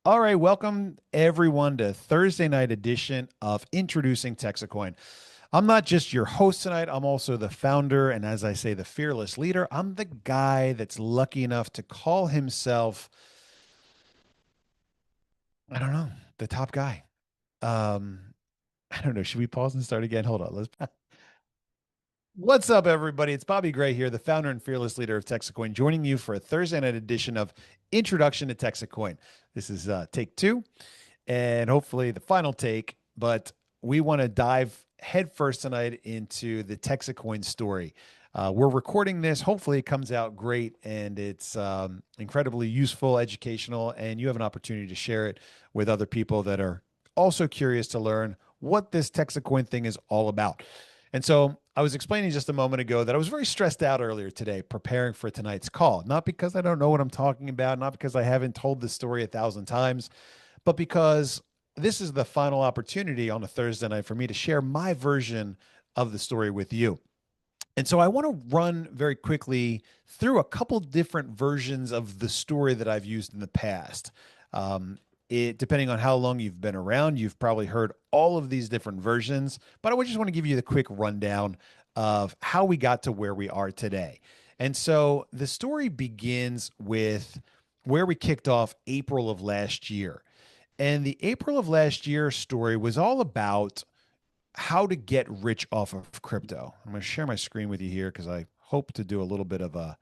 All right, welcome everyone to Thursday night edition of Introducing Texit Coin. I'm not just your host tonight, I'm also the founder and, as I say, the fearless leader. I'm the guy that's lucky enough to call himself, I don't know, the top guy. Um I don't know, should we pause and start again? Hold on. Let's What's up, everybody? It's Bobby Gray here, the founder and fearless leader of Texit Coin, joining you for a Thursday night edition of Introduction to Texit Coin. This is take two and hopefully the final take. But we want to dive headfirst tonight into the Texas Coin story. We're recording this. Hopefully, it comes out great and it's incredibly useful, educational, and you have an opportunity to share it with other people that are also curious to learn what this Texas Coin thing is all about. And so I was explaining just a moment ago that I was very stressed out earlier today preparing for tonight's call, not because I don't know what I'm talking about, not because I haven't told this story 1,000 times, but because this is the final opportunity on a Thursday night for me to share my version of the story with you. And so I want to run very quickly through a couple different versions of the story that I've used in the past. Depending on how long you've been around, you've probably heard all of these different versions, but I would just want to give you the quick rundown of how we got to where we are today. And so the story begins with where we kicked off April of last year. And the April of last year story was all about how to get rich off of crypto. I'm going to share my screen with you here because I hope to do a little bit of a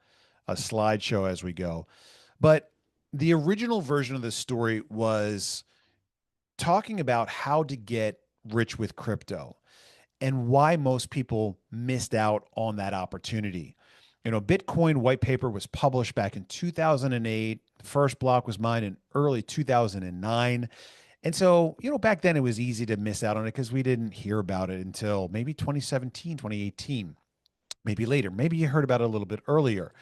slideshow as we go. But the original version of the story was talking about how to get rich with crypto and why most people missed out on that opportunity. Bitcoin white paper was published back in 2008. The first block was mined in early 2009. And so, back then it was easy to miss out on it because we didn't hear about it until maybe 2017, 2018, maybe later. Maybe you heard about it a little bit earlier.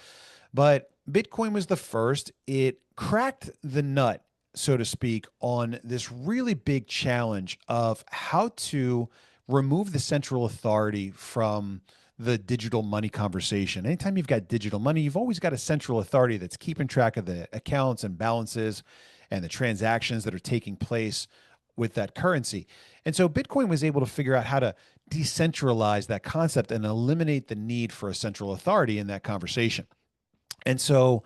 But Bitcoin was the first. It cracked the nut, so to speak, on this really big challenge of how to remove the central authority from the digital money conversation. Anytime you've got digital money, you've always got a central authority that's keeping track of the accounts and balances and the transactions that are taking place with that currency. And so Bitcoin was able to figure out how to decentralize that concept and eliminate the need for a central authority in that conversation. And so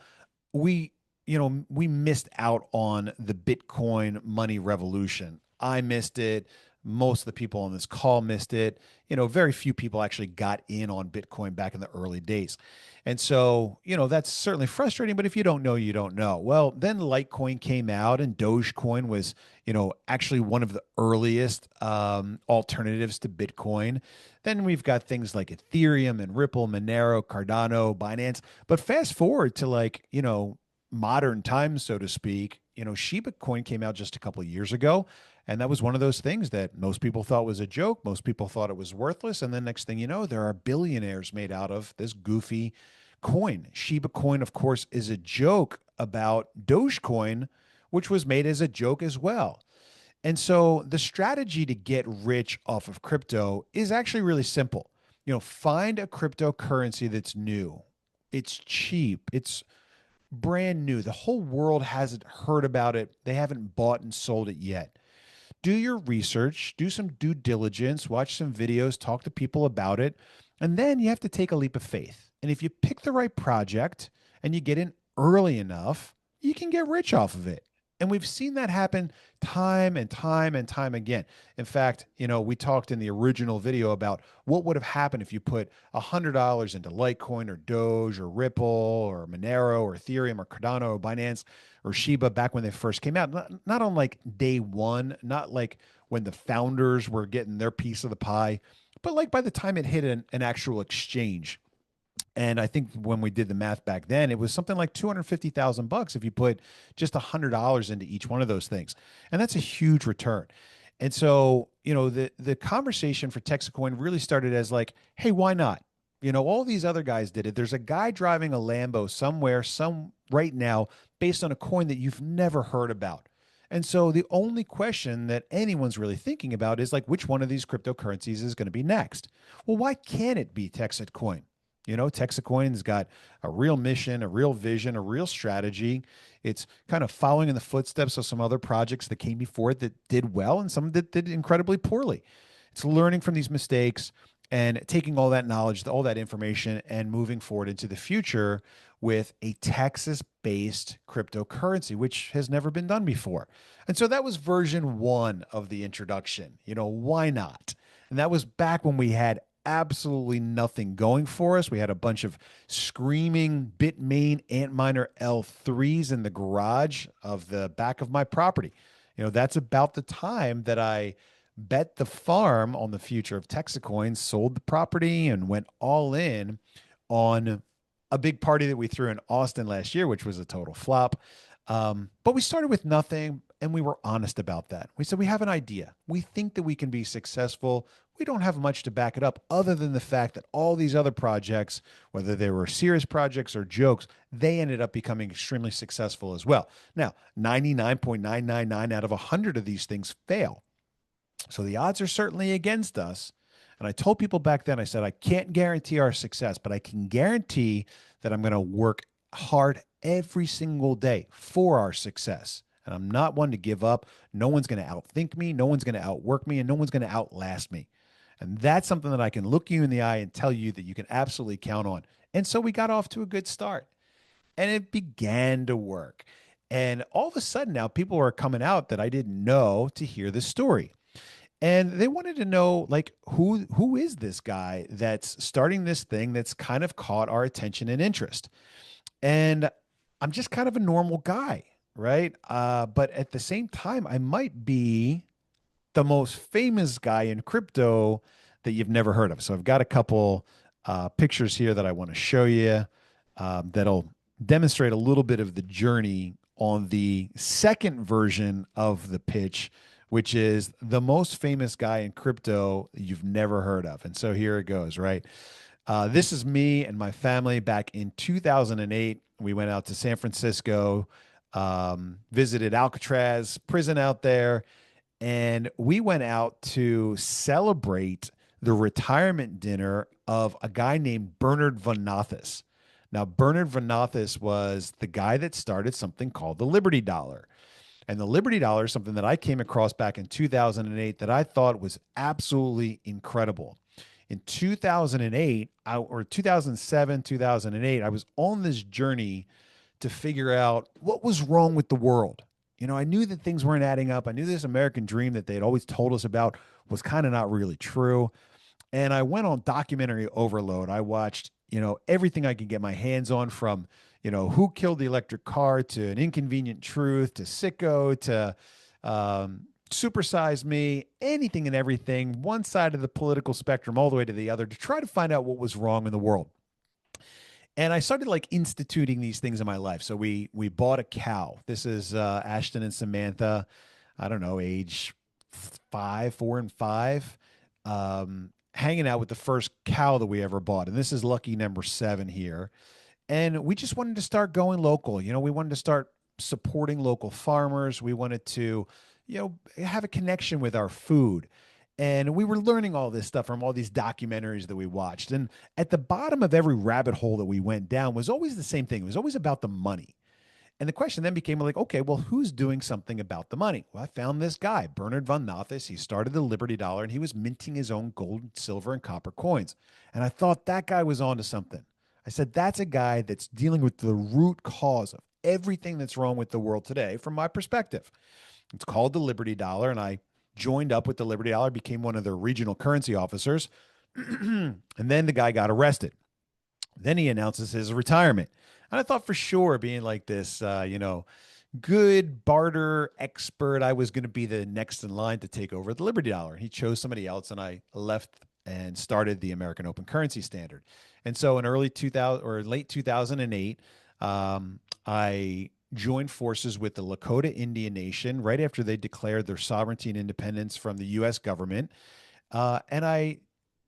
we, we missed out on the Bitcoin money revolution. I missed it. Most of the people on this call missed it. Very few people actually got in on Bitcoin back in the early days. And so, that's certainly frustrating, but if you don't know, you don't know. Well, then Litecoin came out and Dogecoin was, actually one of the earliest alternatives to Bitcoin. Then we've got things like Ethereum and Ripple, Monero, Cardano, Binance. But fast forward to modern times, so to speak, Shiba Coin came out just a couple of years ago. And that was one of those things that most people thought was a joke. Most people thought it was worthless. And then next thing you know, there are billionaires made out of this goofy coin. Shiba Coin, of course, is a joke about Dogecoin, which was made as a joke as well. And so the strategy to get rich off of crypto is actually really simple. Find a cryptocurrency that's new. It's cheap. It's brand new. The whole world hasn't heard about it. They haven't bought and sold it yet. Do your research, do some due diligence, watch some videos, talk to people about it, and then you have to take a leap of faith. And if you pick the right project and you get in early enough, you can get rich off of it. And we've seen that happen time and time and time again. In fact, we talked in the original video about what would have happened if you put $100 into Litecoin or Doge or Ripple or Monero or Ethereum or Cardano or Binance or Shiba back when they first came out. Not on like day one, not like when the founders were getting their piece of the pie, but like by the time it hit an actual exchange. And I think when we did the math back then, it was something like 250,000 bucks if you put just $100 into each one of those things. And that's a huge return. And so, the conversation for Texas Coin really started as like, hey, why not? All these other guys did it. There's a guy driving a Lambo somewhere, some right now, based on a coin that you've never heard about. And so the only question that anyone's really thinking about is like, which one of these cryptocurrencies is going to be next? Well, why can't it be Texas Coin? Texas Coin's got a real mission, a real vision, a real strategy. It's kind of following in the footsteps of some other projects that came before it that did well and some that did incredibly poorly. It's learning from these mistakes and taking all that knowledge, all that information, and moving forward into the future with a Texas based cryptocurrency, which has never been done before. And so that was version one of the introduction. Why not? And that was back when we had absolutely nothing going for us. We had a bunch of screaming Bitmain Antminer L3s in the garage of the back of my property. That's about the time that I bet the farm on the future of Texas Coin, sold the property, and went all in on a big party that we threw in Austin last year, which was a total flop. But we started with nothing and we were honest about that. We said, we have an idea. We think that we can be successful. We don't have much to back it up other than the fact that all these other projects, whether they were serious projects or jokes, they ended up becoming extremely successful as well. Now, 99.999 out of 100 of these things fail. So the odds are certainly against us. And I told people back then, I said, I can't guarantee our success, but I can guarantee that I'm going to work hard every single day for our success. And I'm not one to give up. No one's going to outthink me. No one's going to outwork me, and no one's going to outlast me. And that's something that I can look you in the eye and tell you that you can absolutely count on. And so we got off to a good start and it began to work. And all of a sudden now people are coming out that I didn't know to hear the story. And they wanted to know, like, who is this guy that's starting this thing that's kind of caught our attention and interest? And I'm just kind of a normal guy, right? But at the same time, I might be the most famous guy in crypto that you've never heard of. So I've got a couple pictures here that I want to show you that'll demonstrate a little bit of the journey on the second version of the pitch, which is the most famous guy in crypto you've never heard of. And so here it goes, right? This is me and my family back in 2008. We went out to San Francisco, visited Alcatraz prison out there, and we went out to celebrate the retirement dinner of a guy named Bernard Van Nothis. Now, Bernard Van Nothis was the guy that started something called the Liberty Dollar. And the Liberty Dollar is something that I came across back in 2008 that I thought was absolutely incredible. In 2008, or 2007, 2008, I was on this journey to figure out what was wrong with the world. I knew that things weren't adding up. I knew this American dream that they'd always told us about was kind of not really true. And I went on documentary overload. I watched, everything I could get my hands on, from, Who Killed the Electric Car to An Inconvenient Truth to Sicko to Supersize Me, anything and everything, one side of the political spectrum all the way to the other, to try to find out what was wrong in the world. And I started like instituting these things in my life. So we bought a cow. This is Ashton and Samantha, I don't know, age 4 and 5, hanging out with the first cow that we ever bought. And this is lucky number 7 here. And we just wanted to start going local. We wanted to start supporting local farmers. We wanted to, have a connection with our food. And we were learning all this stuff from all these documentaries that we watched. And at the bottom of every rabbit hole that we went down was always the same thing. It was always about the money. And the question then became like, okay, well, who's doing something about the money? Well, I found this guy, Bernard Van Nothis. He started the Liberty Dollar and he was minting his own gold, silver, and copper coins. And I thought that guy was onto something. I said, that's a guy that's dealing with the root cause of everything that's wrong with the world today from my perspective. It's called the Liberty Dollar. And I joined up with the Liberty Dollar, became one of their regional currency officers. And then the guy got arrested. Then he announces his retirement. And I thought for sure, being like this, good barter expert, I was going to be the next in line to take over the Liberty Dollar. He chose somebody else, and I left and started the American Open Currency Standard. And so in early 2000 or late 2008, I joined forces with the Lakota Indian Nation right after they declared their sovereignty and independence from the U.S. government. And I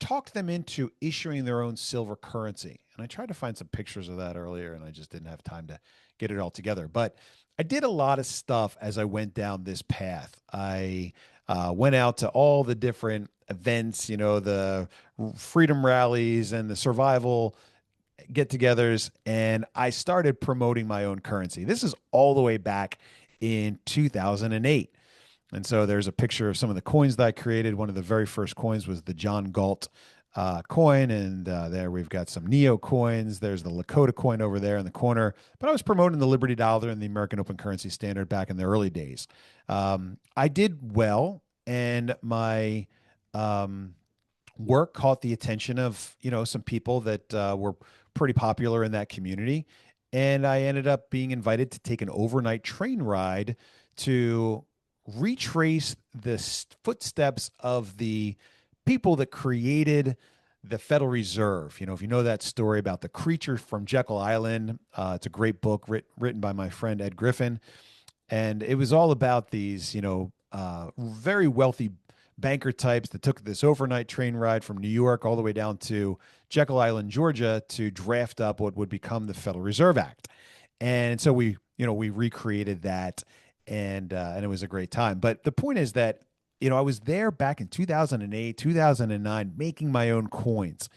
talked them into issuing their own silver currency. And I tried to find some pictures of that earlier, and I just didn't have time to get it all together. But I did a lot of stuff as I went down this path. I went out to all the different events, the freedom rallies and the survival get-togethers, and I started promoting my own currency. This is all the way back in 2008. And so there's a picture of some of the coins that I created. One of the very first coins was the John Galt coin. And there we've got some Neo coins. There's the Lakota coin over there in the corner. But I was promoting the Liberty Dollar and the American Open Currency Standard back in the early days. I did well, and my work caught the attention of some people that were pretty popular in that community, and I ended up being invited to take an overnight train ride to retrace the footsteps of the people that created the Federal Reserve. If you know that story about the creature from Jekyll Island, it's a great book written by my friend Ed Griffin, and it was all about these very wealthy banker types that took this overnight train ride from New York all the way down to Jekyll Island, Georgia, to draft up what would become the Federal Reserve Act. And so we recreated that, and it was a great time. But the point is that I was there back in 2008, 2009, making my own coins,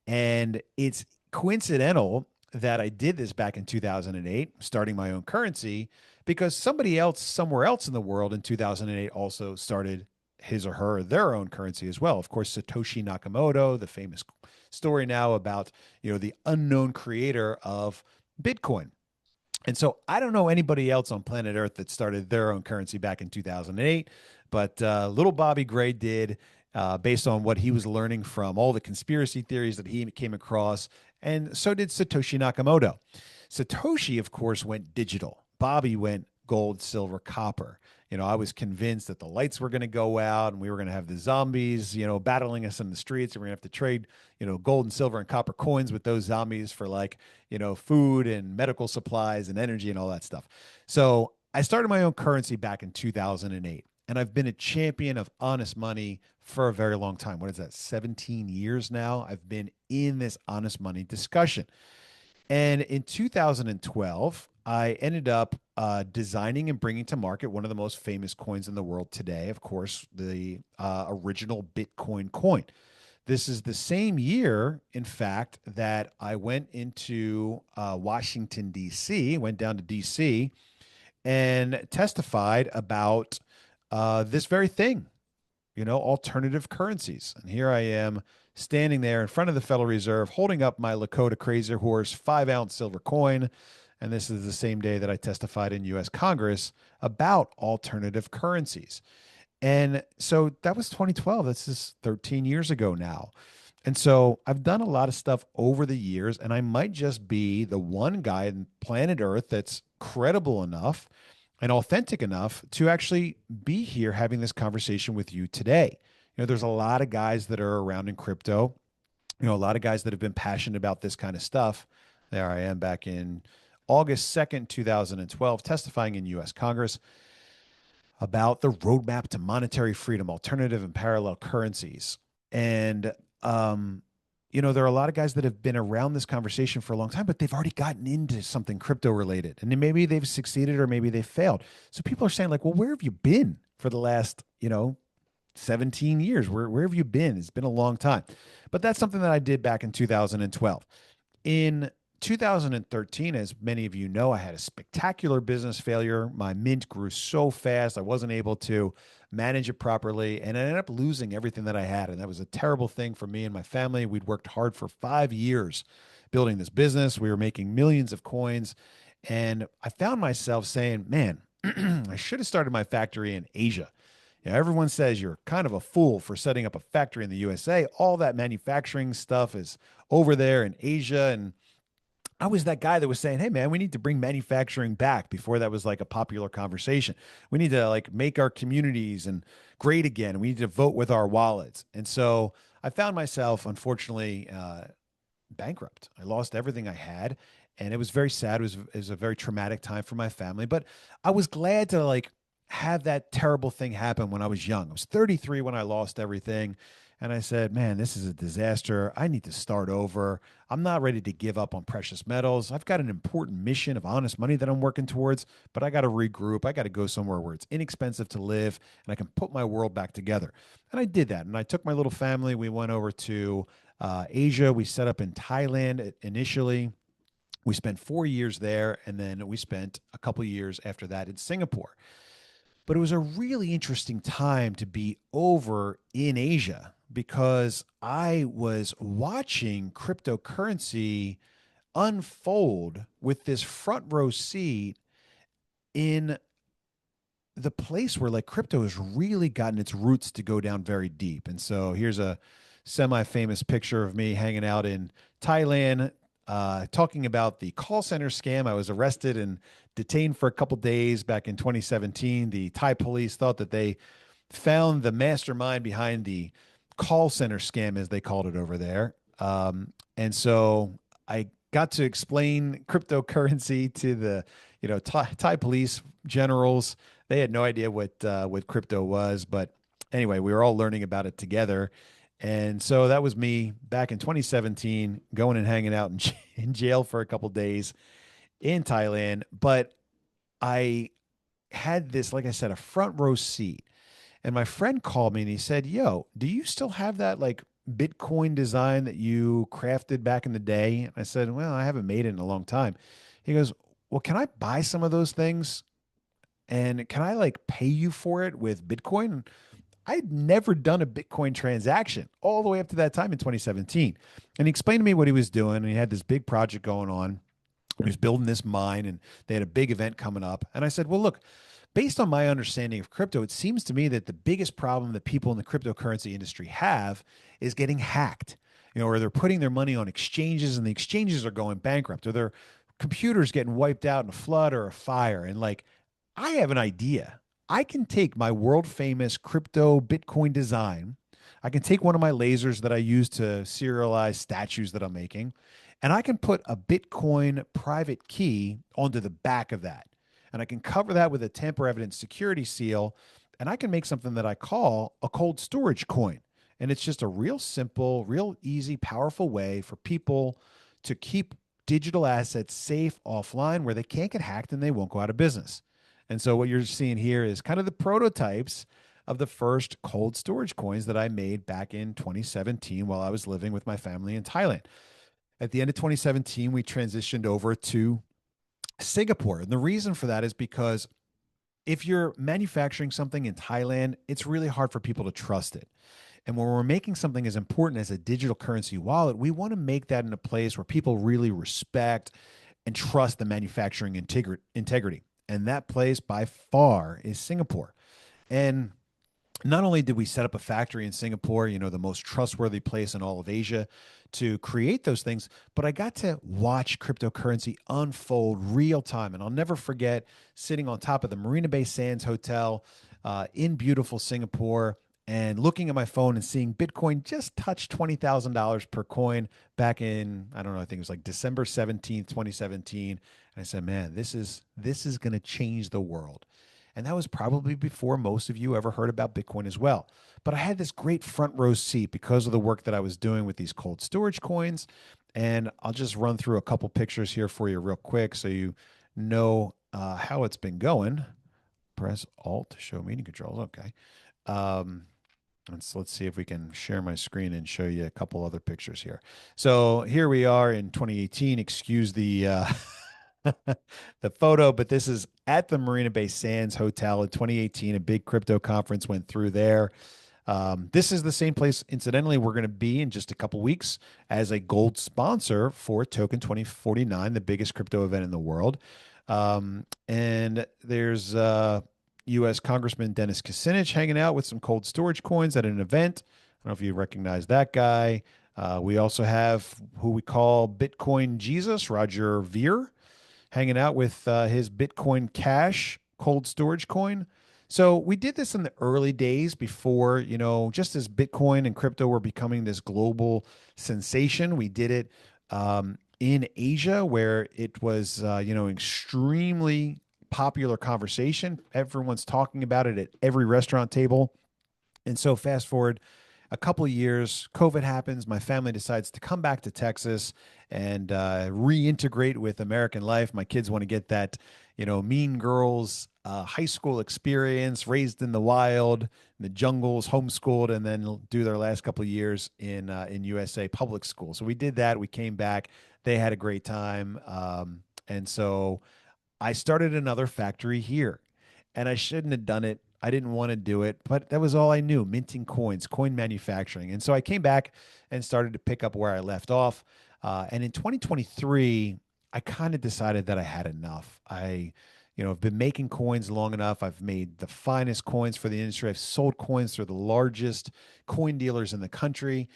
and it's coincidental that I did this back in 2008, starting my own currency, because somebody else somewhere else in the world in 2008 also started his or her their own currency as well. Of course, Satoshi Nakamoto, the famous story now about the unknown creator of Bitcoin. And so I don't know anybody else on planet Earth that started their own currency back in 2008, but little Bobby Gray did, based on what he was learning from all the conspiracy theories that he came across. And so did Satoshi Nakamoto. Satoshi, of course, went digital. Bobby went gold, silver, copper. I was convinced that the lights were going to go out and we were going to have the zombies, battling us in the streets, and we're going to have to trade, gold and silver and copper coins with those zombies for food and medical supplies and energy and all that stuff. So I started my own currency back in 2008, and I've been a champion of honest money for a very long time. What is that? 17 years now. I've been in this honest money discussion. And in 2012, I ended up designing and bringing to market one of the most famous coins in the world today, of course, the original Bitcoin coin. This is the same year, in fact, that I went into Washington, D.C., went down to D.C., and testified about this very thing, alternative currencies. And here I am standing there in front of the Federal Reserve, holding up my Lakota Crazy Horse 5-ounce silver coin. And this is the same day that I testified in U.S. Congress about alternative currencies. And so that was 2012. This is 13 years ago now. And so I've done a lot of stuff over the years, and I might just be the one guy on planet Earth that's credible enough and authentic enough to actually be here having this conversation with you today. There's a lot of guys that are around in crypto, a lot of guys that have been passionate about this kind of stuff. There I am back in August 2nd, 2012, testifying in U.S. Congress about the roadmap to monetary freedom, alternative and parallel currencies. And, there are a lot of guys that have been around this conversation for a long time, but they've already gotten into something crypto related. And then maybe they've succeeded or maybe they've failed. So people are saying well, where have you been for the last, 17 years? Where have you been? It's been a long time. But that's something that I did back in 2012. In 2013, as many of you know, I had a spectacular business failure. My mint grew so fast, I wasn't able to manage it properly, and I ended up losing everything that I had. And that was a terrible thing for me and my family. We'd worked hard for 5 years building this business. We were making millions of coins. And I found myself saying, man, I should have started my factory in Asia. Everyone says you're kind of a fool for setting up a factory in the USA. All that manufacturing stuff is over there in Asia. And I was that guy that was saying, hey, man, we need to bring manufacturing back before that was like a popular conversation. We need to make our communities and great again. We need to vote with our wallets. And so I found myself, unfortunately, bankrupt. I lost everything I had, and it was very sad. It was a very traumatic time for my family, but I was glad to have that terrible thing happen when I was young. I was 33 when I lost everything. And I said, man, this is a disaster. I need to start over. I'm not ready to give up on precious metals. I've got an important mission of honest money that I'm working towards, but I got to regroup. I got to go somewhere where it's inexpensive to live and I can put my world back together. And I did that. And I took my little family. We went over to Asia. We set up in Thailand initially. We spent 4 years there, and then we spent a couple years after that in Singapore. But it was a really interesting time to be over in Asia because I was watching cryptocurrency unfold with this front row seat in the place where like crypto has really gotten its roots to go down very deep. And so here's a semi-famous picture of me hanging out in Thailand, talking about the call center scam. I was arrested and detained for a couple days back in 2017. The Thai police thought that they found the mastermind behind the call center scam, as they called it over there. And so I got to explain cryptocurrency to the Thai police generals. They had no idea what crypto was, but anyway, we were all learning about it together. And so that was me back in 2017, going and hanging out in jail for a couple days in Thailand. But I had this, like I said, a front row seat. And my friend called me and he said, "Yo, do you still have that like Bitcoin design that you crafted back in the day?" And I said, "Well, I haven't made it in a long time." He goes, "Well, can I buy some of those things? And can I like pay you for it with Bitcoin?" I'd never done a Bitcoin transaction all the way up to that time in 2017. And he explained to me what he was doing. And he had this big project going on. He was building this mine and they had a big event coming up. And I said, "Well, look, based on my understanding of crypto, it seems to me that the biggest problem that people in the cryptocurrency industry have is getting hacked, or they're putting their money on exchanges and the exchanges are going bankrupt, or their computers getting wiped out in a flood or a fire. And like, I have an idea. I can take my world famous crypto Bitcoin design. I can take one of my lasers that I use to serialize statues that I'm making, and I can put a Bitcoin private key onto the back of that. And I can cover that with a tamper evidence security seal. And I can make something that I call a cold storage coin. And it's just a real simple, real easy, powerful way for people to keep digital assets safe offline where they can't get hacked and they won't go out of business. And so what you're seeing here is kind of the prototypes of the first cold storage coins that I made back in 2017 while I was living with my family in Thailand. At the end of 2017, we transitioned over to Singapore. And the reason for that is because if you're manufacturing something in Thailand, it's really hard for people to trust it. And when we're making something as important as a digital currency wallet, we want to make that in a place where people really respect and trust the manufacturing integrity. And that place by far is Singapore. And not only did we set up a factory in Singapore, the most trustworthy place in all of Asia to create those things, but I got to watch cryptocurrency unfold real time. And I'll never forget sitting on top of the Marina Bay Sands Hotel in beautiful Singapore and looking at my phone and seeing Bitcoin just touch $20,000 per coin back in, I don't know, I think it was like December 17th, 2017. And I said, man, this is going to change the world. And that was probably before most of you ever heard about Bitcoin as well. But I had this great front row seat because of the work that I was doing with these cold storage coins. And I'll just run through a couple pictures here for you real quick so you know how it's been going. Press Alt to show meeting controls. Okay. Let's see if we can share my screen and show you a couple other pictures here. So here we are in 2018. Excuse the the photo, but this is at the Marina Bay Sands Hotel in 2018. A big crypto conference went through there. This is the same place, incidentally, we're going to be in just a couple weeks as a gold sponsor for Token 2049, the biggest crypto event in the world. And there's U.S. Congressman Dennis Kucinich hanging out with some cold storage coins at an event. I don't know if you recognize that guy. We also have who we call Bitcoin Jesus, Roger Ver, hanging out with his Bitcoin Cash cold storage coin. So we did this in the early days before, just as Bitcoin and crypto were becoming this global sensation. We did it in Asia where it was, extremely popular conversation. Everyone's talking about it at every restaurant table. And so fast forward a couple of years, COVID happens. My family decides to come back to Texas and reintegrate with American life. My kids want to get that, Mean Girls high school experience, raised in the wild, in the jungles, homeschooled, and then do their last couple of years in USA public school. So we did that. We came back. They had a great time, and so I started another factory here, and I shouldn't have done it. I didn't want to do it, but that was all I knew, minting coins, coin manufacturing. And so I came back and started to pick up where I left off. And in 2023, I kind of decided that I had enough. I've been making coins long enough. I've made the finest coins for the industry. I've sold coins through the largest coin dealers in the country,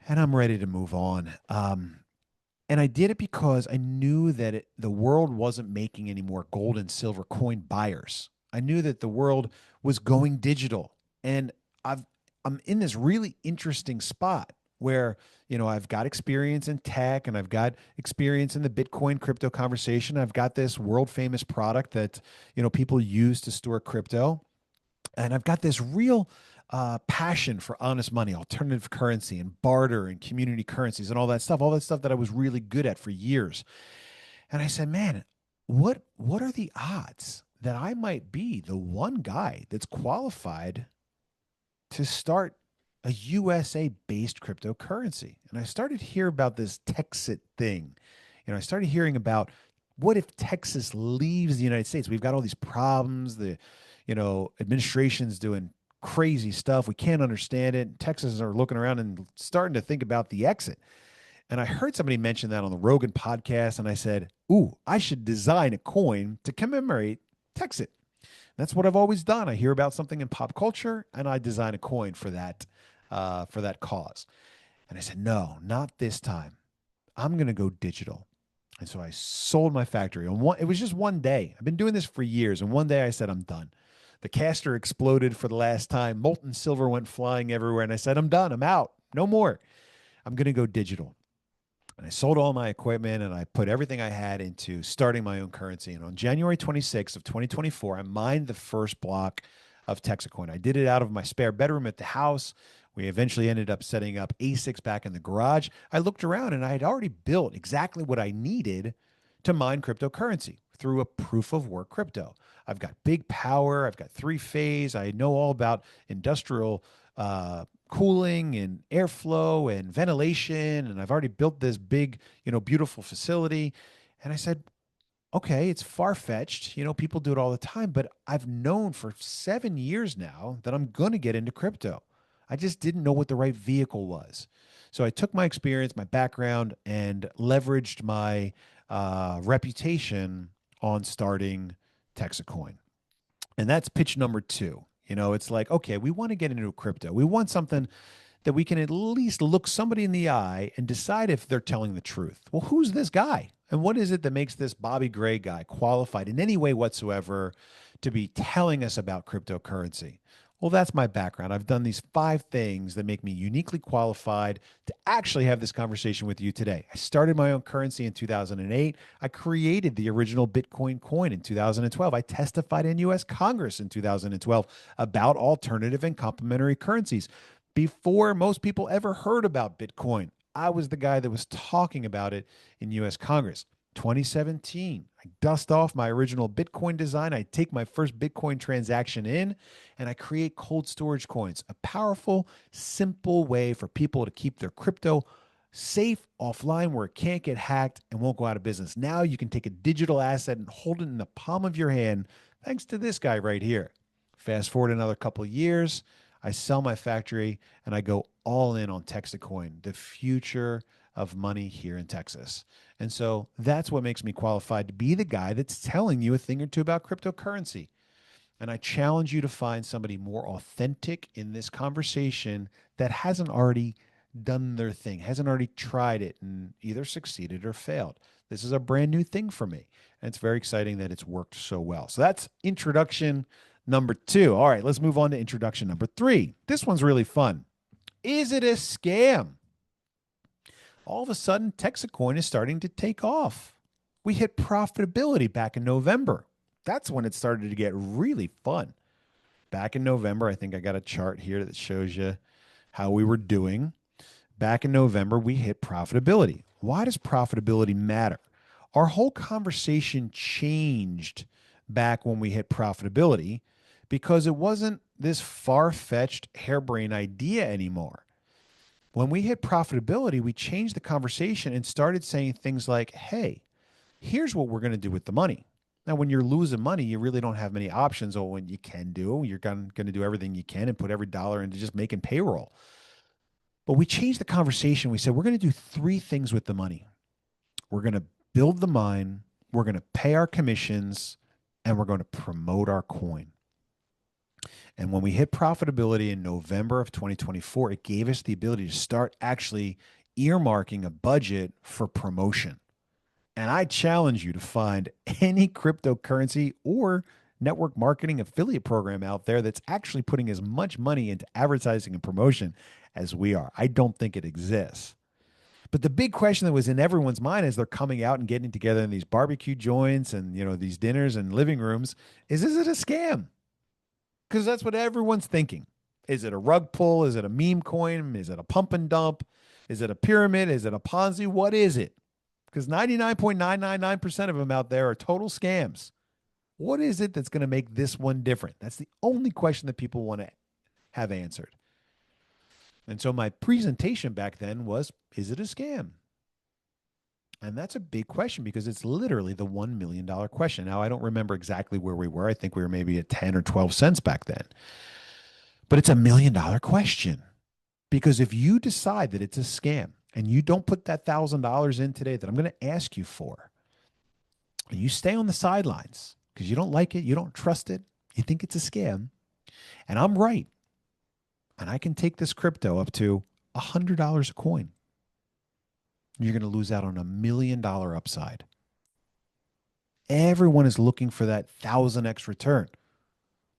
and I'm ready to move on. And I did it because I knew that the world wasn't making any more gold and silver coin buyers. I knew that the world was going digital. And I've, I'm in this really interesting spot where, I've got experience in tech and I've got experience in the Bitcoin crypto conversation. I've got this world famous product that, people use to store crypto. And I've got this real passion for honest money, alternative currency, and barter and community currencies and all that stuff that I was really good at for years. And I said, man, what are the odds that I might be the one guy that's qualified to start a USA based cryptocurrency? And I started to hear about this Texit thing. I started hearing about what if Texas leaves the United States? We've got all these problems. The administration's doing crazy stuff. We can't understand it. Texans are looking around and starting to think about the exit. And I heard somebody mention that on the Rogan podcast, and I said, "Ooh, I should design a coin to commemorate Texit." That's what I've always done. I hear about something in pop culture, and I design a coin for that cause. And I said, "No, not this time. I'm going to go digital." And so I sold my factory. It was just one day. I've been doing this for years, and one day I said, "I'm done." The caster exploded for the last time. Molten silver went flying everywhere. And I said, "I'm done. I'm out. No more. I'm going to go digital." And I sold all my equipment and I put everything I had into starting my own currency. And on January 26th of 2024, I mined the first block of Texit Coin. I did it out of my spare bedroom at the house. We eventually ended up setting up ASICs back in the garage. I looked around and I had already built exactly what I needed to mine cryptocurrency through a proof of work crypto. I've got big power. I've got three phase. I know all about industrial cooling and airflow and ventilation. And I've already built this big, beautiful facility. And I said, okay, it's far fetched. People do it all the time, but I've known for 7 years now that I'm going to get into crypto. I just didn't know what the right vehicle was. So I took my experience, my background, and leveraged my reputation on starting Texit Coin. And that's pitch number two. It's like, okay, we want to get into crypto. We want something that we can at least look somebody in the eye and decide if they're telling the truth. Well, who's this guy? And what is it that makes this Bobby Gray guy qualified in any way whatsoever to be telling us about cryptocurrency? Well, that's my background. I've done these 5 things that make me uniquely qualified to actually have this conversation with you today. I started my own currency in 2008. I created the original Bitcoin coin in 2012. I testified in US Congress in 2012 about alternative and complementary currencies. Before most people ever heard about Bitcoin, I was the guy that was talking about it in US Congress. 2017, I dust off my original Bitcoin design. I take my first Bitcoin transaction in and I create cold storage coins, a powerful, simple way for people to keep their crypto safe offline where it can't get hacked and won't go out of business. Now you can take a digital asset and hold it in the palm of your hand thanks to this guy right here. Fast forward another couple of years, I sell my factory and I go all in on Texit Coin, the future of money here in Texas. And so that's what makes me qualified to be the guy that's telling you a thing or two about cryptocurrency. And I challenge you to find somebody more authentic in this conversation that hasn't already done their thing, hasn't already tried it and either succeeded or failed. This is a brand new thing for me. And it's very exciting that it's worked so well. So that's introduction number 2. All right, let's move on to introduction number 3. This one's really fun. Is it a scam? All of a sudden, Texit Coin is starting to take off. We hit profitability back in November. That's when it started to get really fun. Back in November, I think I got a chart here that shows you how we were doing. Back in November, we hit profitability. Why does profitability matter? Our whole conversation changed back when we hit profitability because it wasn't this far-fetched, harebrained idea anymore. When we hit profitability, we changed the conversation and started saying things like, hey, here's what we're going to do with the money. Now, when you're losing money, you really don't have many options. Or when you can do, you're going to do everything you can and put every dollar into just making payroll. But we changed the conversation. We said, we're going to do three things with the money. We're going to build the mine, we're going to pay our commissions, and we're going to promote our coin. And when we hit profitability in November of 2024, it gave us the ability to start actually earmarking a budget for promotion. And I challenge you to find any cryptocurrency or network marketing affiliate program out there that's actually putting as much money into advertising and promotion as we are. I don't think it exists. But the big question that was in everyone's mind as they're coming out and getting together in these barbecue joints and these dinners and living rooms is it a scam? Because that's what everyone's thinking. Is it a rug pull? Is it a meme coin? Is it a pump and dump? Is it a pyramid? Is it a Ponzi? What is it? Because 99.999% of them out there are total scams. What is it that's going to make this one different? That's the only question that people want to have answered. And so my presentation back then was, is it a scam? And that's a big question because it's literally the $1 million question. Now, I don't remember exactly where we were. I think we were maybe at 10 or 12 cents back then. But it's $1 million question. Because if you decide that it's a scam and you don't put that $1,000 in today that I'm going to ask you for, and you stay on the sidelines because you don't like it, you don't trust it, you think it's a scam, and I'm right, and I can take this crypto up to $100 a coin, you're going to lose out on $1 million upside. Everyone is looking for that 1,000x return.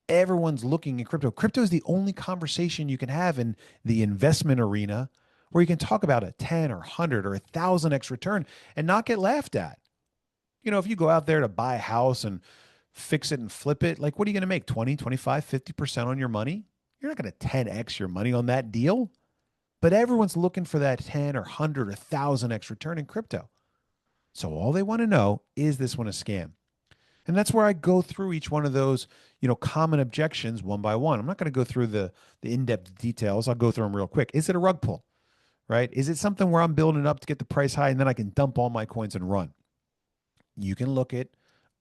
Everyone's looking in crypto. Crypto is the only conversation you can have in the investment arena where you can talk about a 10 or 100 or 1,000x return and not get laughed at. If you go out there to buy a house and fix it and flip it, like what are you going to make? 20, 25, 50% on your money? You're not going to 10x your money on that deal. But everyone's looking for that 10 or 100 or 1,000x return in crypto. So all they want to know, is this one a scam? And that's where I go through each one of those, common objections one by one. I'm not going to go through the in-depth details. I'll go through them real quick. Is it a rug pull, right? Is it something where I'm building up to get the price high and then I can dump all my coins and run? You can look at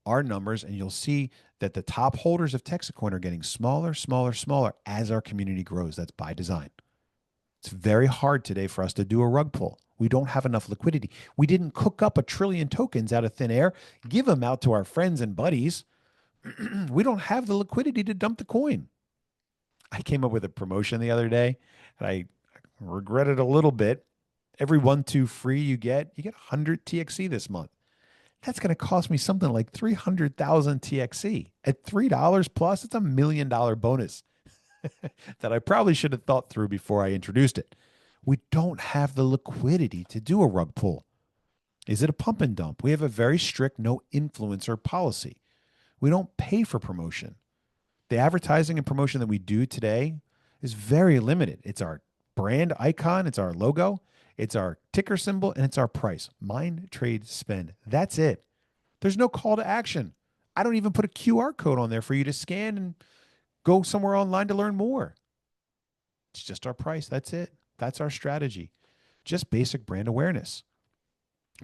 our numbers and you'll see that the top holders of Texit Coin are getting smaller, smaller, smaller as our community grows. That's by design. It's very hard today for us to do a rug pull. We don't have enough liquidity. We didn't cook up 1 trillion tokens out of thin air, give them out to our friends and buddies. We don't have the liquidity to dump the coin. I came up with a promotion the other day, and I regret it a little bit. Every 1, 2 free you get 100 TXC this month. That's going to cost me something like 300,000 TXC. At $3 plus, it's $1 million bonus that I probably should have thought through before I introduced it. We don't have the liquidity to do a rug pull. Is it a pump and dump? We have a very strict no influencer policy. We don't pay for promotion. The advertising and promotion that we do today is very limited. It's our brand icon, it's our logo, it's our ticker symbol, and it's our price. Mine, trade, spend. That's it. There's no call to action. I don't even put a QR code on there for you to scan and go somewhere online to learn more. It's just our price. That's it. That's our strategy. Just basic brand awareness.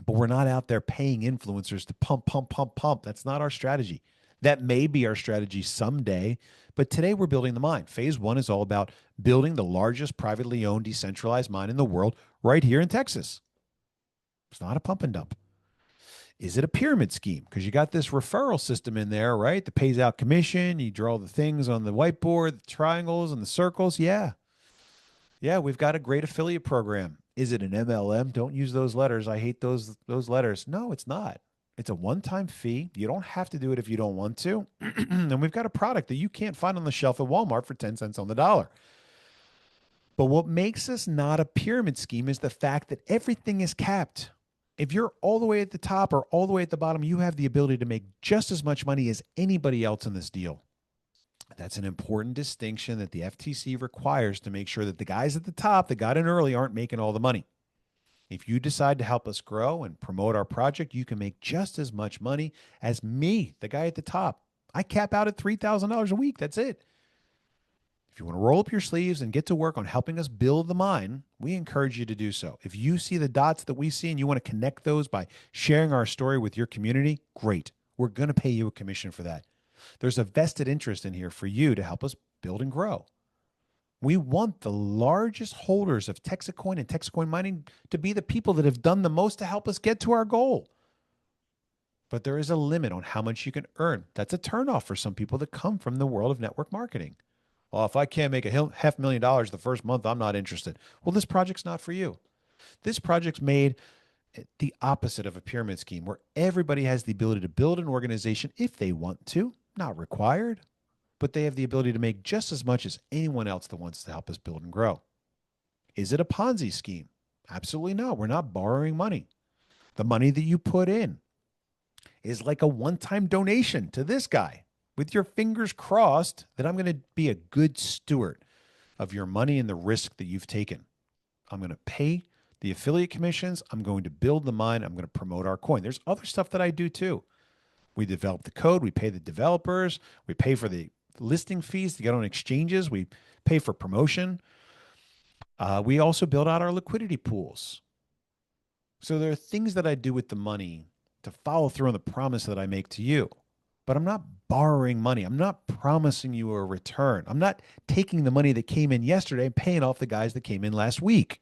But we're not out there paying influencers to pump, pump, pump, pump. That's not our strategy. That may be our strategy someday, but today we're building the mine. Phase 1 is all about building the largest privately owned decentralized mine in the world right here in Texas. It's not a pump and dump. Is it a pyramid scheme? Because you got this referral system in there, right? That pays out commission. You draw the things on the whiteboard, the triangles and the circles. Yeah, we've got a great affiliate program. Is it an MLM? Don't use those letters. I hate those letters. No, it's not. It's a one-time fee. You don't have to do it if you don't want to. And we've got a product that you can't find on the shelf at Walmart for 10 cents on the dollar. But what makes us not a pyramid scheme is the fact that everything is capped. If you're all the way at the top or all the way at the bottom, you have the ability to make just as much money as anybody else in this deal. That's an important distinction that the FTC requires to make sure that the guys at the top that got in early aren't making all the money. If you decide to help us grow and promote our project, you can make just as much money as me, the guy at the top. I cap out at $3,000 a week. That's it. If you want to roll up your sleeves and get to work on helping us build the mine, we encourage you to do so. If you see the dots that we see and you want to connect those by sharing our story with your community, great. We're going to pay you a commission for that. There's a vested interest in here for you to help us build and grow. We want the largest holders of Texit Coin and Texit Coin mining to be the people that have done the most to help us get to our goal. But there is a limit on how much you can earn. That's a turnoff for some people that come from the world of network marketing. Well, if I can't make $500,000 the first month, I'm not interested. Well, this project's not for you. This project's made the opposite of a pyramid scheme where everybody has the ability to build an organization if they want to, not required, but they have the ability to make just as much as anyone else that wants to help us build and grow. Is it a Ponzi scheme? Absolutely not. We're not borrowing money. The money that you put in is like a one-time donation to this guy with your fingers crossed that I'm going to be a good steward of your money and the risk that you've taken. I'm going to pay the affiliate commissions. I'm going to build the mine. I'm going to promote our coin. There's other stuff that I do too. We develop the code. We pay the developers. We pay for the listing fees to get on exchanges. We pay for promotion. We also build out our liquidity pools. So there are things that I do with the money to follow through on the promise that I make to you. But I'm not borrowing money. I'm not promising you a return. I'm not taking the money that came in yesterday and paying off the guys that came in last week.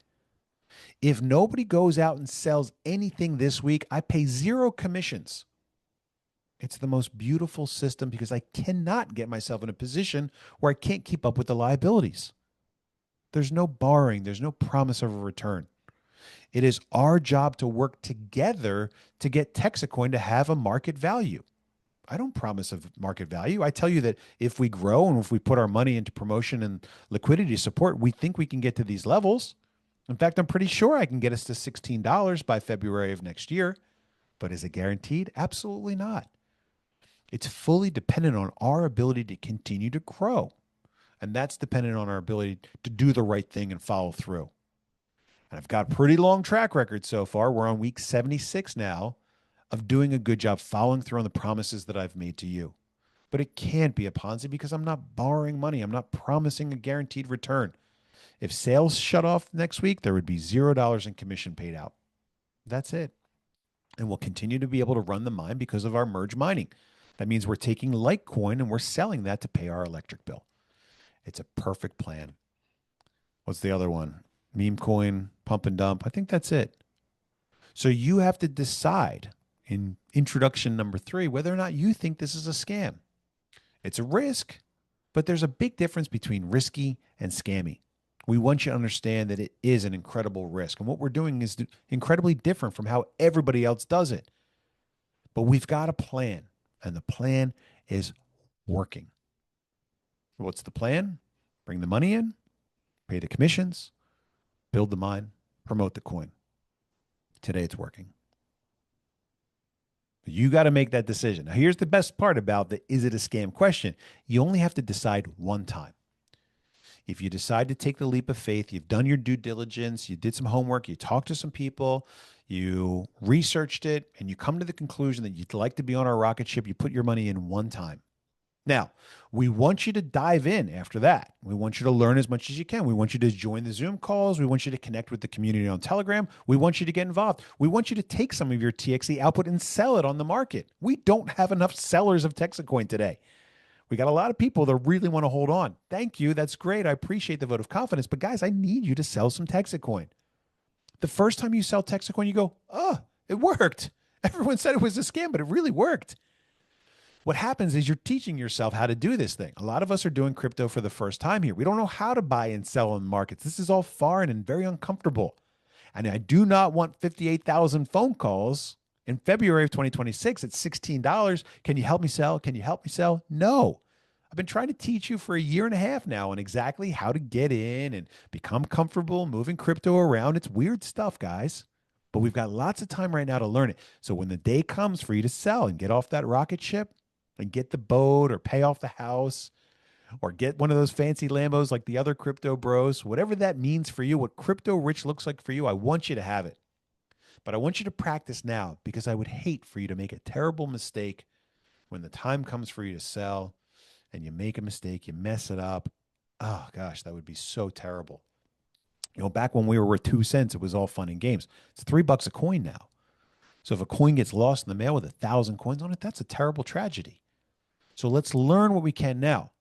If nobody goes out and sells anything this week, I pay 0 commissions. It's the most beautiful system because I cannot get myself in a position where I can't keep up with the liabilities. There's no borrowing. There's no promise of a return. It is our job to work together to get Texit Coin to have a market value. I don't promise a market value. I tell you that if we grow and if we put our money into promotion and liquidity support, we think we can get to these levels. In fact, I'm pretty sure I can get us to $16 by February of next year. But is it guaranteed? Absolutely not. It's fully dependent on our ability to continue to grow. And that's dependent on our ability to do the right thing and follow through. And I've got a pretty long track record so far. We're on week 76 now of doing a good job following through on the promises that I've made to you. But it can't be a Ponzi because I'm not borrowing money. I'm not promising a guaranteed return. If sales shut off next week, there would be $0 in commission paid out. That's it. And we'll continue to be able to run the mine because of our merge mining. That means we're taking Litecoin and we're selling that to pay our electric bill. It's a perfect plan. What's the other one? Meme coin, pump and dump. I think that's it. So you have to decide in introduction number 3 whether or not you think this is a scam. It's a risk, but there's a big difference between risky and scammy. We want you to understand that it is an incredible risk. And what we're doing is incredibly different from how everybody else does it. But we've got a plan, and the plan is working. What's the plan? Bring the money in, pay the commissions, build the mine, promote the coin. Today it's working. You got to make that decision. Now, here's the best part about the is it a scam question. You only have to decide one time. If you decide to take the leap of faith, you've done your due diligence, you did some homework, you talked to some people, you researched it, and you come to the conclusion that you'd like to be on our rocket ship, you put your money in one time. Now, we want you to dive in after that. We want you to learn as much as you can. We want you to join the Zoom calls. We want you to connect with the community on Telegram. We want you to get involved. We want you to take some of your TXC output and sell it on the market. We don't have enough sellers of Texit Coin today. We got a lot of people that really want to hold on. Thank you. That's great. I appreciate the vote of confidence. But guys, I need you to sell some Texit Coin. The first time you sell Texit Coin, you go, oh, it worked. Everyone said it was a scam, but it really worked. What happens is you're teaching yourself how to do this thing. A lot of us are doing crypto for the first time here. We don't know how to buy and sell in markets. This is all foreign and very uncomfortable. And I do not want 58,000 phone calls in February of 2026 at $16. Can you help me sell? Can you help me sell? No. I've been trying to teach you for a year and a half now on exactly how to get in and become comfortable moving crypto around. It's weird stuff, guys. But we've got lots of time right now to learn it. So when the day comes for you to sell and get off that rocket ship, and get the boat or pay off the house or get one of those fancy Lambos like the other crypto bros, whatever that means for you, what crypto rich looks like for you, I want you to have it. But I want you to practice now because I would hate for you to make a terrible mistake When the time comes for you to sell and you make a mistake, you mess it up. Oh gosh, that would be so terrible. Back when we were worth 2 cents, it was all fun and games. It's $3 a coin now. So if a coin gets lost in the mail with 1,000 coins on it, that's a terrible tragedy. So let's learn what we can now.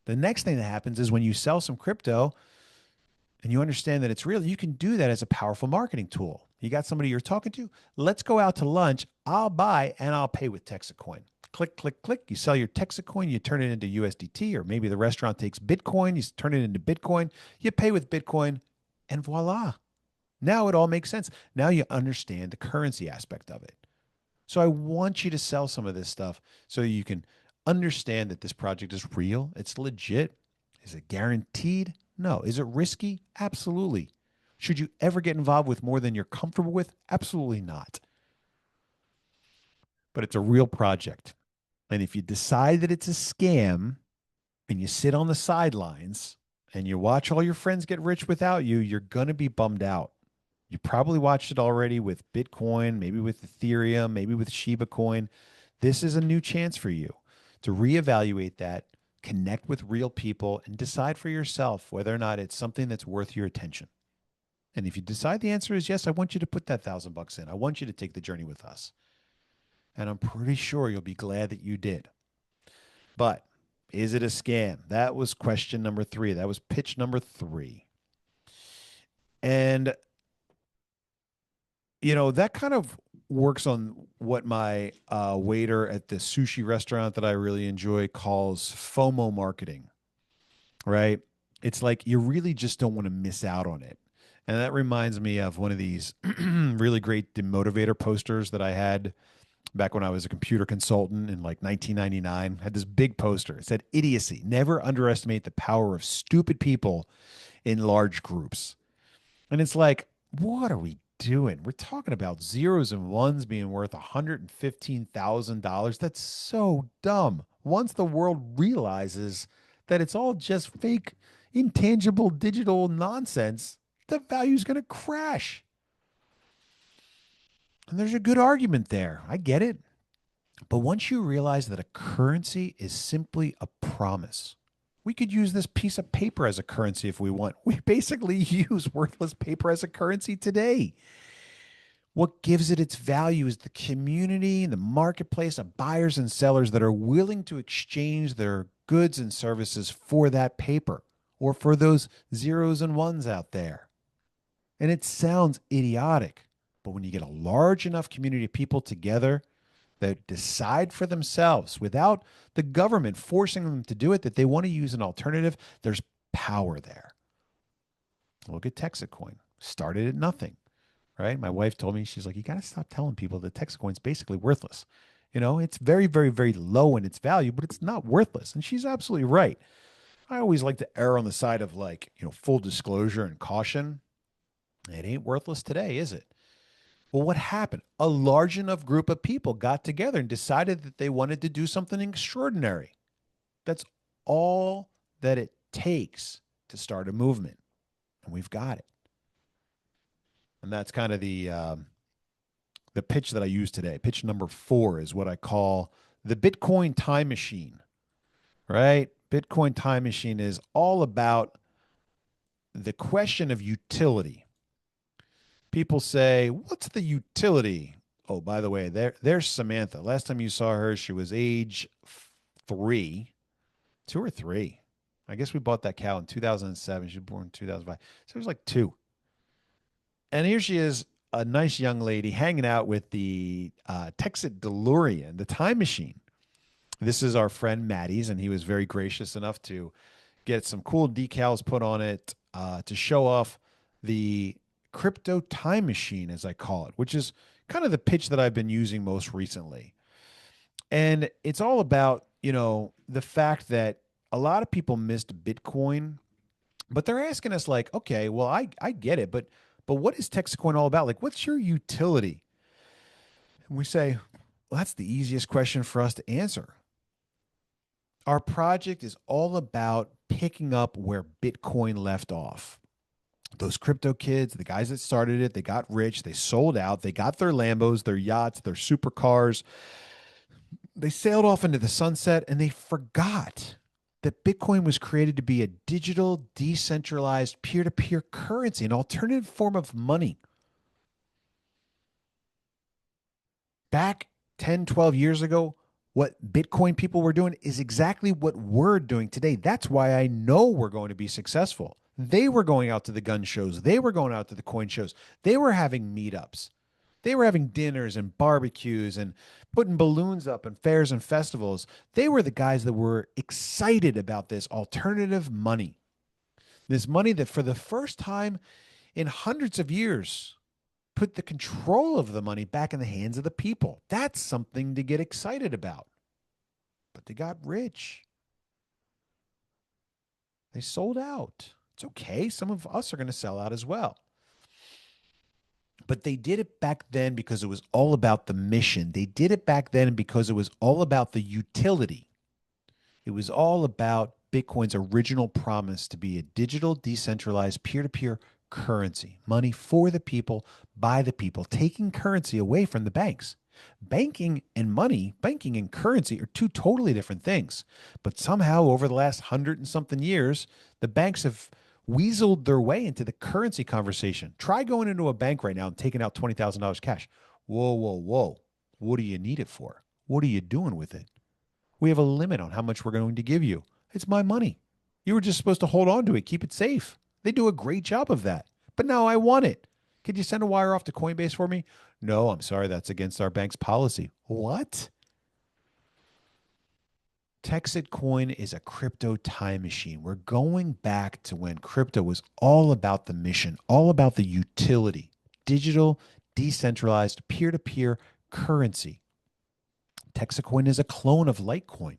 The next thing that happens is when you sell some crypto and you understand that it's real, you can do that as a powerful marketing tool. You got somebody you're talking to, let's go out to lunch. I'll buy and I'll pay with Texit Coin. Click, click, click. You sell your Texit Coin, you turn it into USDT, or maybe the restaurant takes Bitcoin, you turn it into Bitcoin, you pay with Bitcoin, and voila. Now it all makes sense. Now you understand the currency aspect of it. So I want you to sell some of this stuff so you can understand that this project is real. It's legit. Is it guaranteed? No. Is it risky? Absolutely. Should you ever get involved with more than you're comfortable with? Absolutely not. But it's a real project. And if you decide that it's a scam and you sit on the sidelines and you watch all your friends get rich without you, you're going to be bummed out. You probably watched it already with Bitcoin, maybe with Ethereum, maybe with Shiba Coin. This is a new chance for you to reevaluate that, connect with real people, and decide for yourself whether or not it's something that's worth your attention. And if you decide the answer is yes, I want you to put that $1,000 in. I want you to take the journey with us. And I'm pretty sure you'll be glad that you did. But is it a scam? That was question number 3. That was pitch number 3. And that kind of works on what my waiter at the sushi restaurant that I really enjoy calls FOMO marketing, right? It's like you really just don't want to miss out on it. And that reminds me of one of these really great demotivator posters that I had back when I was a computer consultant in like 1999. I had this big poster. It said, "Idiocy. Never underestimate the power of stupid people in large groups." And it's like, what are we doing? We're talking about zeros and ones being worth $115,000. That's so dumb. Once the world realizes that it's all just fake, intangible, digital nonsense, the value is going to crash. And there's a good argument there. I get it. But once you realize that a currency is simply a promise, we could use this piece of paper as a currency if we want. We basically use worthless paper as a currency today. What gives it its value is the community, the marketplace of buyers and sellers that are willing to exchange their goods and services for that paper or for those zeros and ones out there. And it sounds idiotic, but when you get a large enough community of people together that decide for themselves without the government forcing them to do it, that they want to use an alternative, there's power there. Look at Texit Coin. Started at nothing, right? My wife told me, she's like, you got to stop telling people that Texit Coin is basically worthless. It's very, very, very low in its value, but it's not worthless. And she's absolutely right. I always like to err on the side of full disclosure and caution. It ain't worthless today, is it? Well, what happened? A large enough group of people got together and decided that they wanted to do something extraordinary. That's all that it takes to start a movement. And we've got it. And that's kind of the pitch that I use today. Pitch number 4 is what I call the Bitcoin time machine, right? Bitcoin time machine is all about the question of utility. People say, what's the utility? Oh, by the way, there's Samantha. Last time you saw her, she was age 3, 2 or 3. I guess we bought that cow in 2007. She was born in 2005. So it was like 2. And here she is, a nice young lady hanging out with the Texit DeLorean, the time machine. This is our friend Maddie's, and he was very gracious enough to get some cool decals put on it to show off the crypto time machine, as I call it, which is kind of the pitch that I've been using most recently. And it's all about, the fact that a lot of people missed Bitcoin, but they're asking us like, okay, well, I get it, but what is Texit Coin all about? Like, what's your utility? And we say, well, that's the easiest question for us to answer. Our project is all about picking up where Bitcoin left off. Those crypto kids, the guys that started it, they got rich, they sold out, they got their Lambos, their yachts, their supercars, They sailed off into the sunset and they forgot that Bitcoin was created to be a digital, decentralized, peer to peer currency, an alternative form of money. Back 10, 12 years ago, what Bitcoin people were doing is exactly what we're doing today. That's why I know we're going to be successful. They were going out to the gun shows, they were going out to the coin shows, they were having meetups. They were having dinners and barbecues and putting balloons up and fairs and festivals. They were the guys that were excited about this alternative money. This money that for the first time in hundreds of years put the control of the money back in the hands of the people. That's something to get excited about. But they got rich. They sold out. It's okay. Some of us are going to sell out as well. But they did it back then because it was all about the mission. They did it back then because it was all about the utility. It was all about Bitcoin's original promise to be a digital, decentralized, peer to peer currency, money for the people, by the people, taking currency away from the banks. Banking and money, banking and currency are two totally different things. But somehow, over the last 100 and something years, the banks have weaseled their way into the currency conversation. Try going into a bank right now and taking out $20,000 cash. Whoa, whoa, whoa. What do you need it for? What are you doing with it? We have a limit on how much we're going to give you. It's my money. You were just supposed to hold on to it, keep it safe. They do a great job of that. But now I want it. Could you send a wire off to Coinbase for me? No, I'm sorry. That's against our bank's policy. What? Texit Coin is a crypto time machine. We're going back to when crypto was all about the mission, all about the utility, digital, decentralized, peer to peer currency. Texit Coin is a clone of Litecoin.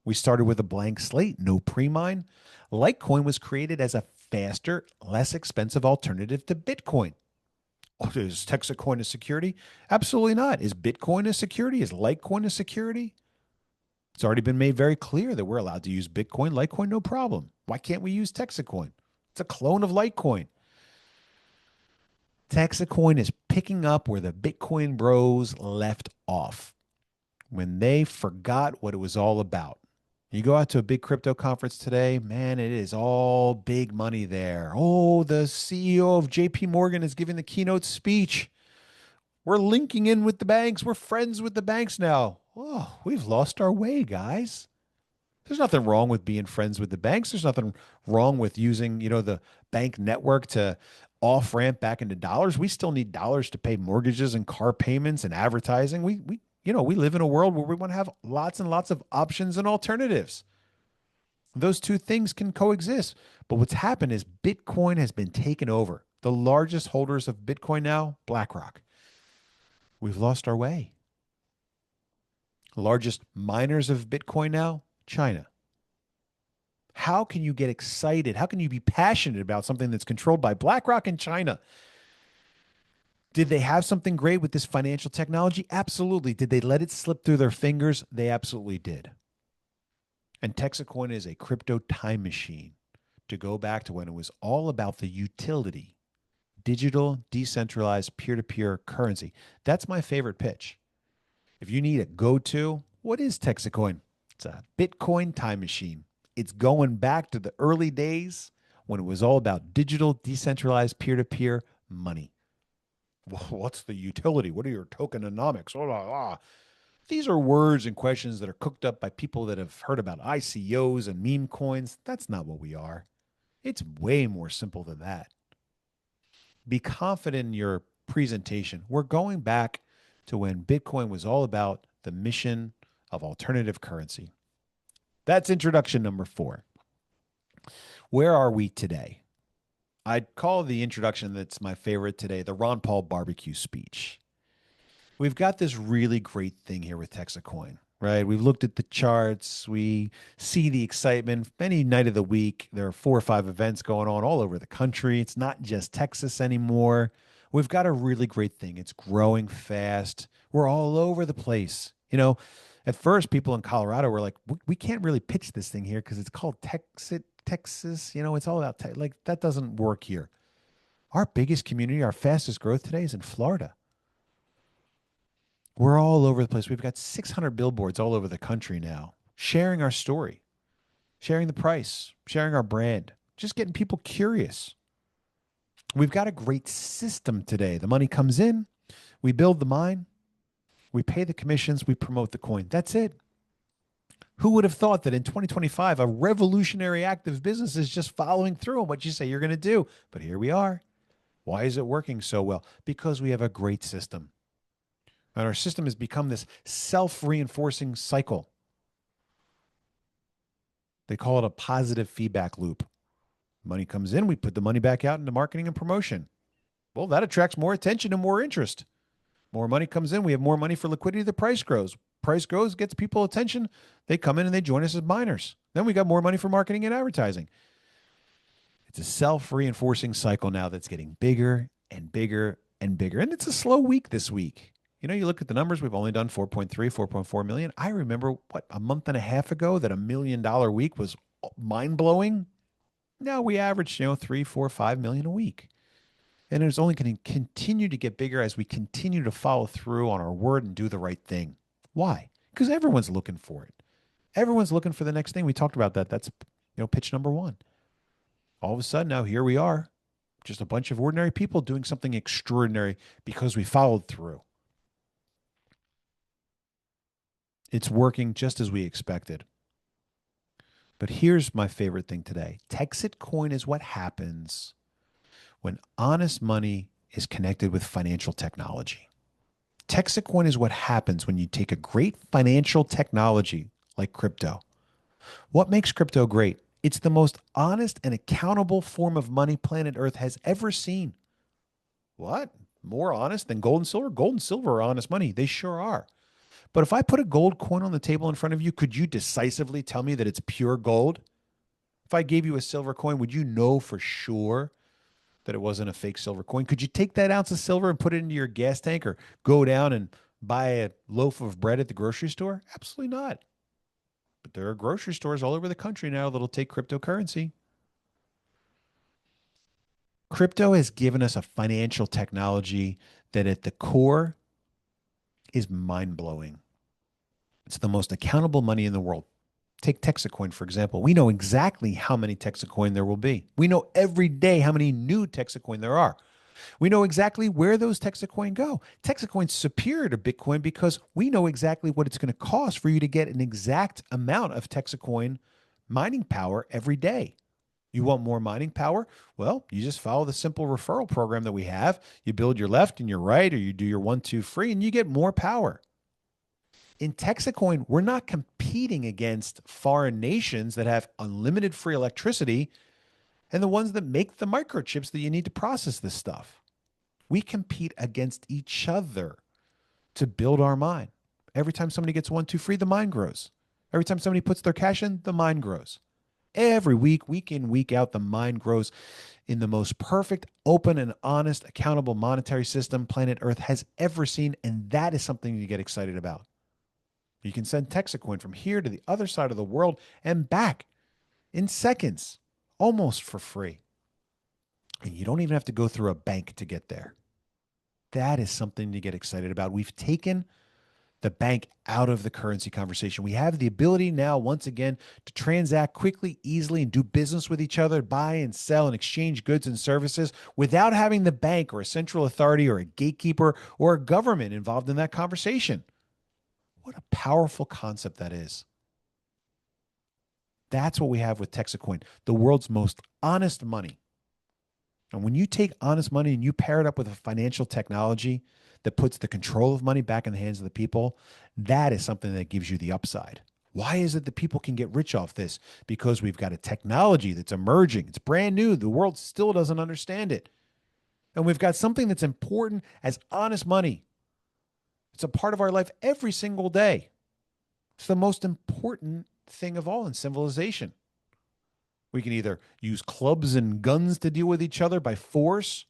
We started with a blank slate, no pre-mine. Litecoin was created as a faster, less expensive alternative to Bitcoin. Oh, is Texas Coin a security? Absolutely not. Is Bitcoin a security? Is Litecoin a security? It's already been made very clear that we're allowed to use Bitcoin, Litecoin, no problem. Why can't we use Texacoin? It's a clone of Litecoin. Texacoin is picking up where the Bitcoin bros left off when they forgot what it was all about. You go out to a big crypto conference today, man, it is all big money there. Oh, the CEO of JP Morgan is giving the keynote speech. We're linking in with the banks. We're friends with the banks now. Oh, we've lost our way, guys. There's nothing wrong with being friends with the banks. There's nothing wrong with using, the bank network to off ramp back into dollars. We still need dollars to pay mortgages and car payments and advertising. We live in a world where we want to have lots and lots of options and alternatives. Those two things can coexist. But what's happened is Bitcoin has been taken over. The largest holders of Bitcoin now, BlackRock. We've lost our way. Largest miners of Bitcoin now, China. How can you get excited? How can you be passionate about something that's controlled by BlackRock and China? Did they have something great with this financial technology? Absolutely. Did they let it slip through their fingers? They absolutely did. And Texacoin is a crypto time machine to go back to when it was all about the utility, digital, decentralized, peer-to-peer currency. That's my favorite pitch. If you need a go-to, what is Texacoin? It's a Bitcoin time machine. It's going back to the early days when it was all about digital, decentralized, peer-to-peer money. Well, what's the utility? What are your tokenomics? Oh, la, la. These are words and questions that are cooked up by people that have heard about ICOs and meme coins. That's not what we are. It's way more simple than that. Be confident in your presentation. We're going back to when Bitcoin was all about the mission of alternative currency. That's introduction number 4. Where are we today? I'd call the introduction that's my favorite today the Ron Paul barbecue speech. We've got this really great thing here with Texacoin, right? We've looked at the charts. We see the excitement. Any night of the week, there are 4 or 5 events going on all over the country. It's not just Texas anymore. We've got a really great thing. It's growing fast. We're all over the place. At first, people in Colorado were like, we can't really pitch this thing here because it's called Texas. It's all about like that doesn't work here. Our biggest community, our fastest growth today is in Florida. We're all over the place. We've got 600 billboards all over the country now, sharing our story, sharing the price, sharing our brand, just getting people curious. We've got a great system today. The money comes in, we build the mine, we pay the commissions, we promote the coin. That's it. Who would have thought that in 2025, a revolutionary act of business is just following through on what you say you're going to do? But here we are. Why is it working so well? Because we have a great system. And our system has become this self reinforcing cycle. They call it a positive feedback loop. Money comes in, we put the money back out into marketing and promotion. Well, that attracts more attention and more interest. More money comes in, we have more money for liquidity, the price grows. Price grows, gets people attention. They come in and they join us as miners. Then we got more money for marketing and advertising. It's a self reinforcing cycle now that's getting bigger and bigger and bigger. And it's a slow week this week. You know, you look at the numbers, we've only done 4.3, 4.4 million. I remember a month and a half ago that $1 million week was mind blowing. Now we average, 3, 4, 5 million a week. And it's only going to continue to get bigger as we continue to follow through on our word and do the right thing. Why? Because everyone's looking for it. Everyone's looking for the next thing. We talked about that. That's, pitch number one. All of a sudden, now here we are, just a bunch of ordinary people doing something extraordinary because we followed through. It's working just as we expected. But here's my favorite thing today. Texit Coin is what happens when honest money is connected with financial technology. Texit Coin is what happens when you take a great financial technology like crypto. What makes crypto great? It's the most honest and accountable form of money planet Earth has ever seen. What? More honest than gold and silver? Gold and silver are honest money. They sure are. But if I put a gold coin on the table in front of you, could you decisively tell me that it's pure gold? If I gave you a silver coin, would you know for sure that it wasn't a fake silver coin? Could you take that ounce of silver and put it into your gas tank or go down and buy a loaf of bread at the grocery store? Absolutely not. But there are grocery stores all over the country now that'll take cryptocurrency. Crypto has given us a financial technology that at the core is mind blowing. It's the most accountable money in the world. Take Texit Coin, for example. We know exactly how many Texit Coin there will be. We know every day how many new Texit Coin there are. We know exactly where those Texit Coin go. Texit Coin's superior to Bitcoin because we know exactly what it's going to cost for you to get an exact amount of Texit Coin mining power every day. You want more mining power? Well, you just follow the simple referral program that we have. You build your left and your right, or you do your 1, 2 free, and you get more power. In Texit Coin, we're not competing against foreign nations that have unlimited free electricity and the ones that make the microchips that you need to process this stuff. We compete against each other to build our mine. Every time somebody gets 1, 2 free, the mine grows. Every time somebody puts their cash in, the mine grows. Every week, week in, week out, the mine grows in the most perfect, open, and honest, accountable monetary system planet Earth has ever seen. And that is something to get excited about. You can send Texit Coin from here to the other side of the world and back in seconds, almost for free. And you don't even have to go through a bank to get there. That is something to get excited about. We've taken the bank out of the currency conversation. We have the ability now, once again, to transact quickly, easily, and do business with each other, buy and sell and exchange goods and services without having the bank or a central authority or a gatekeeper or a government involved in that conversation. What a powerful concept that is. That's what we have with Texit Coin, the world's most honest money. And when you take honest money and you pair it up with a financial technology that puts the control of money back in the hands of the people, that is something that gives you the upside. Why is it that people can get rich off this? Because we've got a technology that's emerging. It's brand new. The world still doesn't understand it. And we've got something that's important as honest money. It's a part of our life every single day. It's the most important thing of all in civilization. We can either use clubs and guns to deal with each other by force,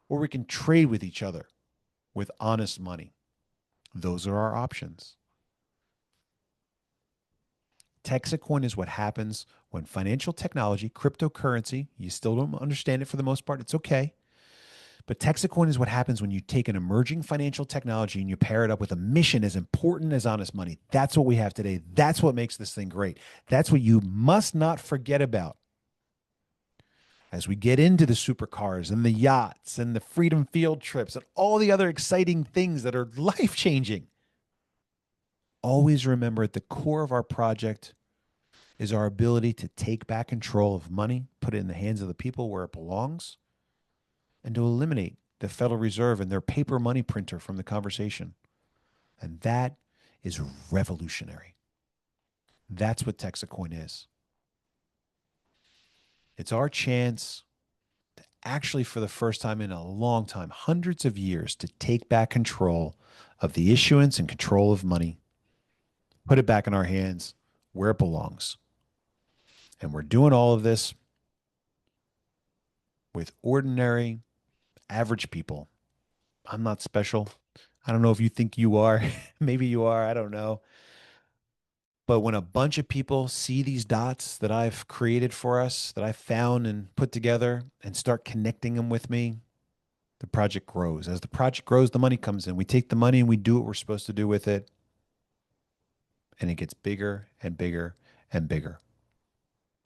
or we can trade with each other with honest money. Those are our options. Texit Coin is what happens when financial technology, cryptocurrency, you still don't understand it for the most part, it's okay. But Texacoin is what happens when you take an emerging financial technology and you pair it up with a mission as important as honest money. That's what we have today. That's what makes this thing great. That's what you must not forget about as we get into the supercars and the yachts and the freedom field trips and all the other exciting things that are life changing. Always remember at the core of our project is our ability to take back control of money, put it in the hands of the people where it belongs, and to eliminate the Federal Reserve and their paper money printer from the conversation. And that is revolutionary. That's what Texacoin is. It's our chance to actually, for the first time in a long time, hundreds of years, to take back control of the issuance and control of money, put it back in our hands where it belongs. And we're doing all of this with ordinary, average people. I'm not special. I don't know if you think you are. Maybe you are. I don't know. But when a bunch of people see these dots that I've created for us, that I found and put together, and start connecting them with me, the project grows. As the project grows, the money comes in. We take the money and we do what we're supposed to do with it. And it gets bigger and bigger and bigger.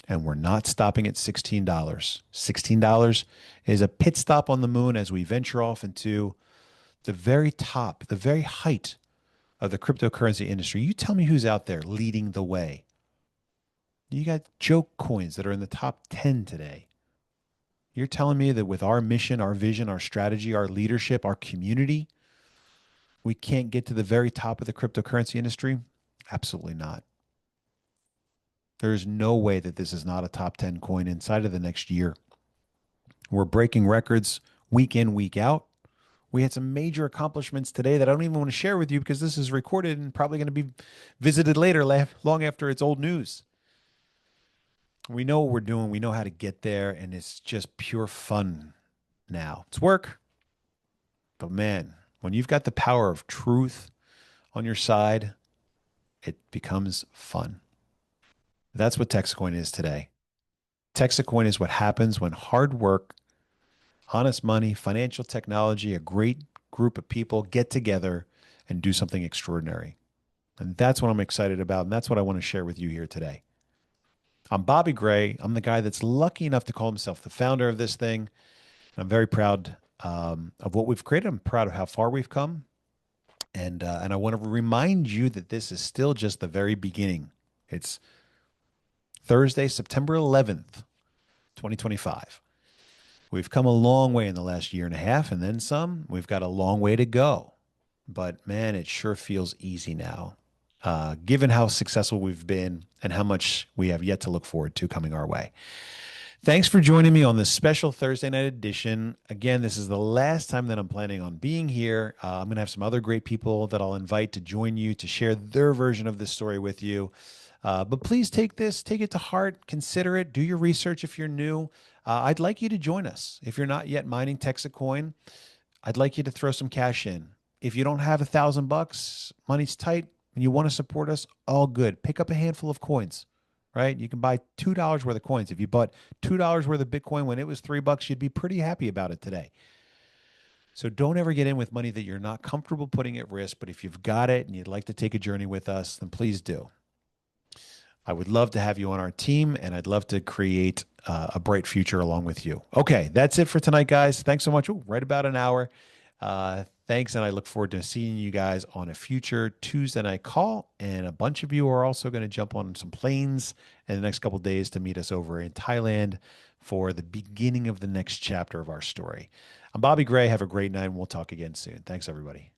And we're not stopping at $16. $16 is a pit stop on the moon as we venture off into the very top, the very height of the cryptocurrency industry. You tell me who's out there leading the way. You got joke coins that are in the top 10 today. You're telling me that with our mission, our vision, our strategy, our leadership, our community, we can't get to the very top of the cryptocurrency industry? Absolutely not. There's no way that this is not a top 10 coin inside of the next year. We're breaking records week in, week out. We had some major accomplishments today that I don't even want to share with you because this is recorded and probably going to be visited later, long after it's old news. We know what we're doing. We know how to get there, and it's just pure fun now. It's work, but man, when you've got the power of truth on your side, it becomes fun. That's what Texacoin is today. Texacoin is what happens when hard work, honest money, financial technology, a great group of people get together and do something extraordinary. And that's what I'm excited about. And that's what I want to share with you here today. I'm Bobby Gray. I'm the guy that's lucky enough to call himself the founder of this thing. I'm very proud of what we've created. I'm proud of how far we've come. And I want to remind you that this is still just the very beginning. It's Thursday, September 11th, 2025. We've come a long way in the last year and a half, and then some. We've got a long way to go. But man, it sure feels easy now, given how successful we've been and how much we have yet to look forward to coming our way. Thanks for joining me on this special Thursday night edition. Again, this is the last time that I'm planning on being here. I'm going to have some other great people that I'll invite to join you to share their version of this story with you. But please take it to heart, consider it, do your research if you're new. I'd like you to join us. If you're not yet mining Texacoin, I'd like you to throw some cash in. If you don't have $1,000, money's tight, and you want to support us, all good. Pick up a handful of coins, right? You can buy $2 worth of coins. If you bought $2 worth of Bitcoin when it was $3, you'd be pretty happy about it today. So don't ever get in with money that you're not comfortable putting at risk. But if you've got it and you'd like to take a journey with us, then please do. I would love to have you on our team, and I'd love to create a bright future along with you. Okay, that's it for tonight, guys. Thanks so much. Ooh, right about an hour. Thanks, and I look forward to seeing you guys on a future Tuesday night call. And a bunch of you are also going to jump on some planes in the next couple of days to meet us over in Thailand for the beginning of the next chapter of our story. I'm Bobby Gray. Have a great night, and we'll talk again soon. Thanks, everybody.